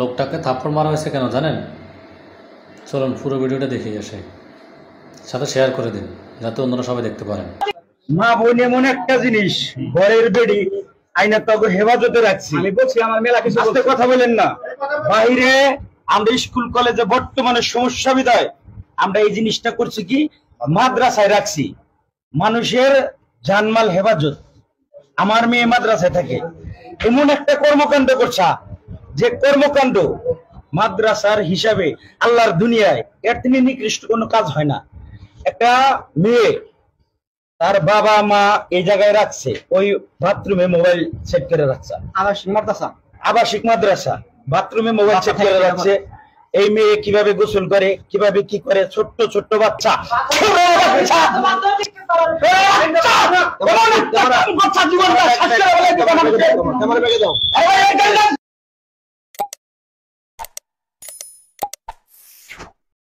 লোকটাকে থাপ্পড় মারা হয়েছে কেন জানেন? চলুন পুরো ভিডিওটা দেখে আসে, সাথে শেয়ার করে দিন যাতে অন্যরা সবাই দেখতে পারেন। মা বোন এমন একটা জিনিস, ঘরের বেড়ি আইনা তো হেফাজতে রাখছি। আমি বলছি আমার মেলা কিছু কথা বলেন না। বাইরে আমরা স্কুল কলেজে বর্তমানে সমস্যা বিদায় আমরা এই জিনিসটা করছি কি মাদ্রাসায় রাখছি, মানুষের জানমাল হেফাজত। আমার মেয়ে মাদ্রাসায় থাকে, এমন একটা কর্মকাণ্ড করছে যে কর্মকাণ্ড মাদ্রাসার হিসাবে আল্লাহর দুনিয়ায় এর থেকে নিকৃষ্ট কোনো কাজ হয় না। একটা মেয়ে তার বাবা মা এই জায়গায় রাখছে, ওই বাথরুমে মোবাইল সেট করে রাখছে। আবাসিক মাদ্রাসা বাথরুমে মোবাইল সেট করে রাখছে। এই মেয়ে কিভাবে গোসল করে, কিভাবে কি করে, ছোট্ট ছোট্ট বাচ্চা জীবন